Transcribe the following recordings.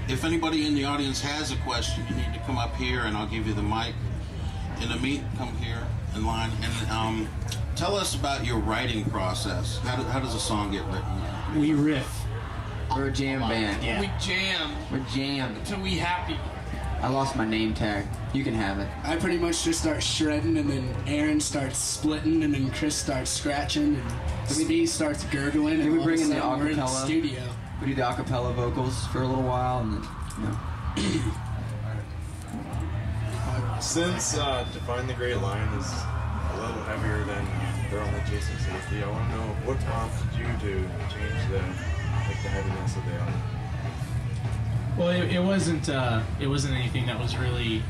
If anybody in the audience has a question, you need to come up here, and I'll give you the mic. In the meet, come here in line, and tell us about your writing process. How does a song get written? We riff. We're a jam band. Yeah. We jam We're jammed. until we happy. I lost my name tag. You can have it. I pretty much just start shredding, and then Aaron starts splitting, and then Chris starts scratching, and Steve starts gurgling. Then and we bring in the we're in the acapella. studio. We do the acapella vocals for a little while, and then, Since Define the Gray Line is a little heavier than They're Only Chasing Safety, I want to know what prompted you to change the heaviness of the album. Well, it wasn't anything that was really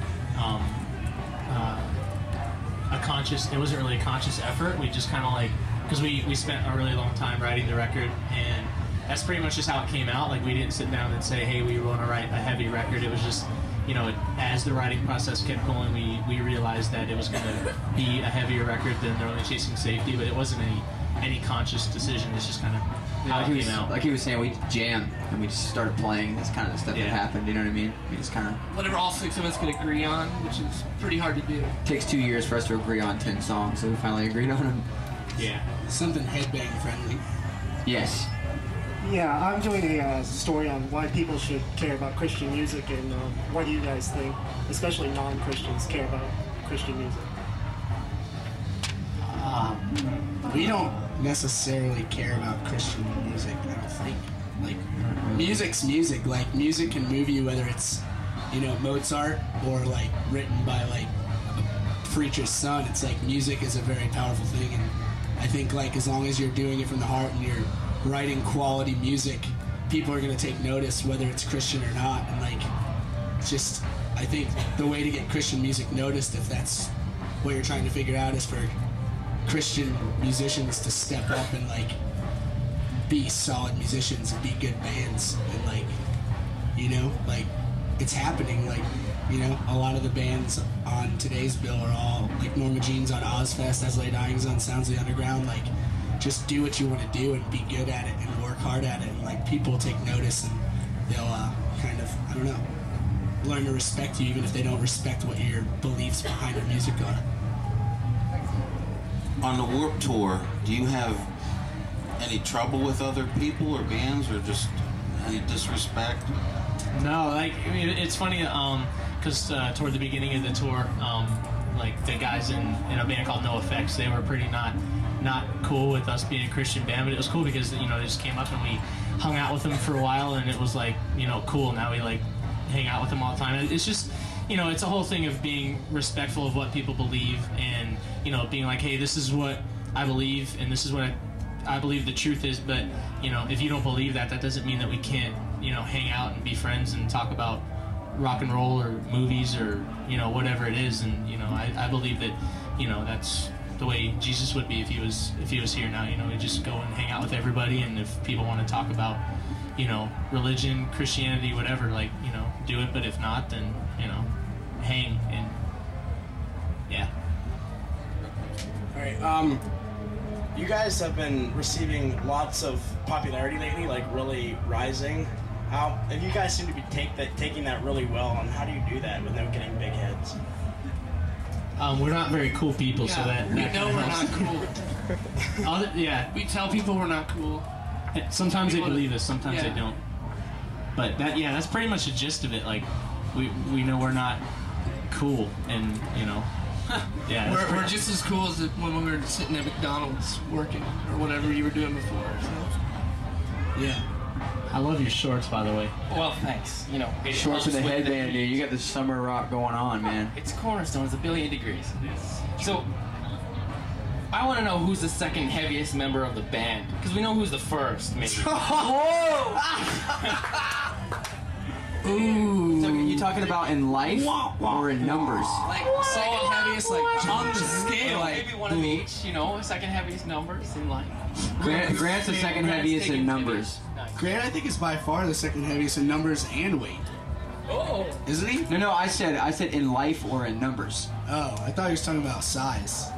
a conscious. It wasn't really a conscious effort. We just kind of because we spent a really long time writing the record, and that's pretty much just how it came out. Like, we didn't sit down and say, hey, we want to write a heavy record. It was just, as the writing process kept going, we realized that it was going to be a heavier record than They're Only Chasing Safety, but it wasn't any conscious decision. It's just kind of how it came out. Like he was saying, we jammed and we just started playing. That's kind of the stuff that happened. You know what I mean? We just kind of Whatever all six of us could agree on, which is pretty hard to do. takes 2 years for us to agree on 10 songs, so we finally agreed on them. Yeah. Something headbang friendly. Yes. Yeah, I'm doing a story on why people should care about Christian music, and what do you guys think, especially non-Christians, care about Christian music? We don't necessarily care about Christian music, I don't think. Like, music's music. Like, music can move you, whether it's, Mozart or, written by, a preacher's son. It's like, music is a very powerful thing, and I think, as long as you're doing it from the heart and you're writing quality music, people are going to take notice, whether it's Christian or not. And I think the way to get Christian music noticed, if that's what you're trying to figure out, is for Christian musicians to step up and be solid musicians and be good bands, and it's happening. A lot of the bands on today's bill are all Norma Jean's on Ozfest, As Lay Dying's on Sounds of the Underground. Just do what you want to do and be good at it and work hard at it, and people take notice, and they'll learn to respect you, even if they don't respect what your beliefs behind your music are. On the Warped Tour, do you have any trouble with other people or bands, or just any disrespect? No, it's funny, because toward the beginning of the tour, the guys in a band called No Effects, they were pretty not cool with us being a Christian band, but it was cool because they just came up and we hung out with them for a while, and it was cool. Now we hang out with them all the time. It's just it's a whole thing of being respectful of what people believe, and being hey, this is what I believe, and this is what I believe the truth is. But if you don't believe that doesn't mean that we can't hang out and be friends and talk about rock and roll or movies or whatever it is. And I believe that that's the way Jesus would be if he was here now. He'd just go and hang out with everybody, and if people want to talk about religion, Christianity, whatever, do it. But if not, then hang. And yeah. All right. You guys have been receiving lots of popularity lately, really rising. And you guys seem to be taking that really well. And how do you do that without getting big heads? We're not very cool people, so that we know we're helps. not cool. Yeah. We tell people we're not cool. Sometimes they believe us, sometimes they don't. But that's pretty much the gist of it. We know we're not cool, and yeah. We're just as cool as when we were sitting at McDonald's working or whatever you were doing before. So. Yeah. I love your shorts, by the way. Well, thanks. Shorts with a headband, dude. You got the summer rock going on, man. It's Cornerstone. It's 1,000,000,000 degrees. So, I want to know who's the second heaviest member of the band, because we know who's the first, maybe. Whoa! Ooh. So you talking about in life or in numbers? Second heaviest, on the scale. Maybe one of each, second heaviest numbers in life. Grant's the second heaviest in numbers. Nice. Grant, I think, is by far the second heaviest in numbers and weight. Oh. Isn't he? No, I said in life or in numbers. Oh, I thought he was talking about size.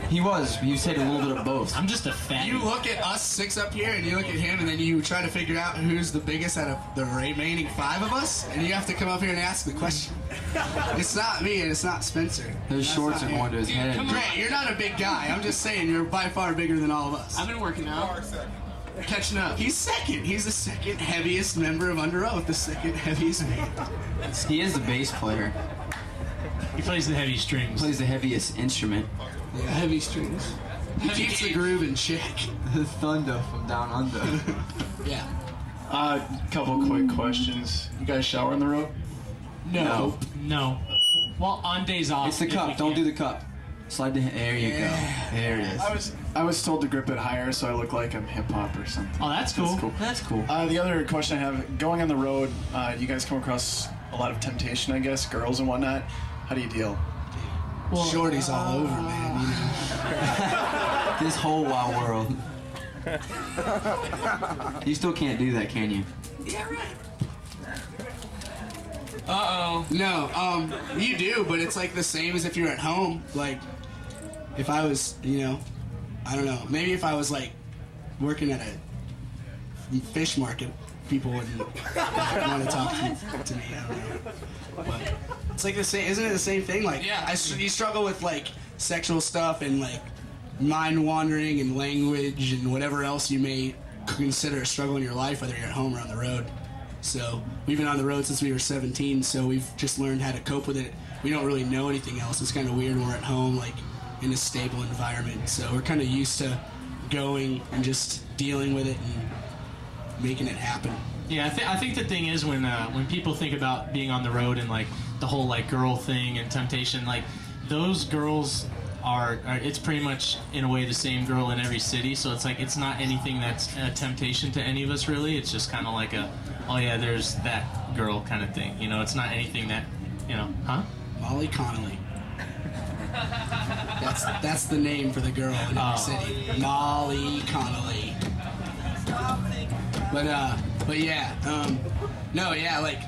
He was. You said a little bit of both. I'm just a fatty. You look at us 6 up here, and you look at him, and then you try to figure out who's the biggest out of the remaining 5 of us, and you have to come up here and ask the question. It's not me, and it's not Spencer. Those shorts are going to his head. Grant, you're not a big guy. I'm just saying you're by far bigger than all of us. I've been working out. Catching up. He's second. He's the second heaviest member of Underoath, the second heaviest man. He is the bass player. He plays the heavy strings. Plays the heaviest instrument. Yeah, heavy strings. He keeps the groove in check. The thunder from down under. Yeah. Couple quick questions. You guys shower on the road? No. No. Well, on days off. It's the if cup. we Don't can. do the cup. Slide the. There you go. There it is. I was told to grip it higher, so I look like I'm hip hop or something. Oh, that's cool. That's cool. The other question I have: going on the road, you guys come across a lot of temptation, I guess, girls and whatnot. How do you deal? Well, Shorty's all over, man. You know. This whole wild world. You still can't do that, can you? No, you do, but it's like the same as if you're at home. Like, if I was, I don't know, maybe if I was like working at a fish market, people wouldn't want to talk to me. I don't know. But it's like the same, isn't it the same thing? Like, yeah, you struggle with like sexual stuff and like mind wandering and language and whatever else you may consider a struggle in your life, whether you're at home or on the road. So we've been on the road since we were 17, so we've just learned how to cope with it. We don't really know anything else. It's kind of weird when we're at home, like in a stable environment. So we're kind of used to going and just dealing with it and making it happen. Yeah, I think the thing is when people think about being on the road and like the whole like girl thing and temptation, like those girls are it's pretty much in a way the same girl in every city. So it's like it's not anything that's a temptation to any of us really. It's just kind of like a oh yeah, there's that girl kind of thing. It's not anything that huh? Molly Connolly. That's the name for the girl in every city. Molly Connolly. But yeah, no, yeah, like,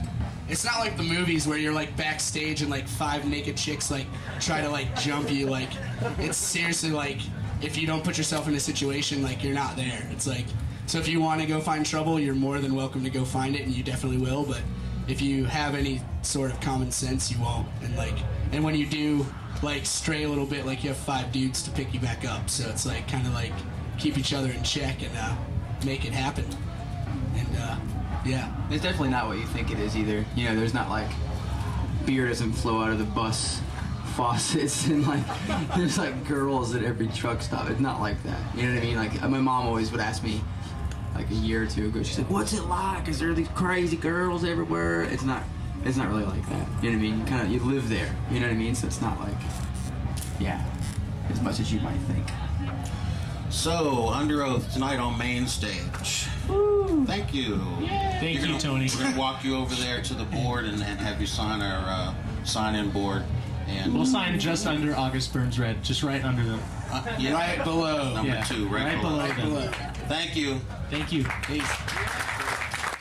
it's not like the movies where you're like backstage and like 5 naked chicks like try to like jump you. Like, it's seriously like, if you don't put yourself in a situation, like, you're not there. It's like, so if you want to go find trouble, you're more than welcome to go find it, and you definitely will. But if you have any sort of common sense, you won't. And when you do like stray a little bit, like, you have 5 dudes to pick you back up. So it's like kind of like keep each other in check and make it happen. And yeah, it's definitely not what you think it is either. There's not like beer doesn't flow out of the bus faucets and like there's like girls at every truck stop. It's not like that. You know what I mean? Like, my mom always would ask me like a year or two ago. She's like, "What's it like? Is there these crazy girls everywhere?" It's not really like that. You know what I mean? You live there. You know what I mean? So it's not like as much as you might think. So, Underoath tonight on main stage. Woo. Thank you. Thank you, Tony. We're going to walk you over there to the board and have you sign our sign-in board. And We'll sign just under August Burns Red, just right under them. yeah, right below. Number 2, right below. below them. Thank you. Thank you. Peace.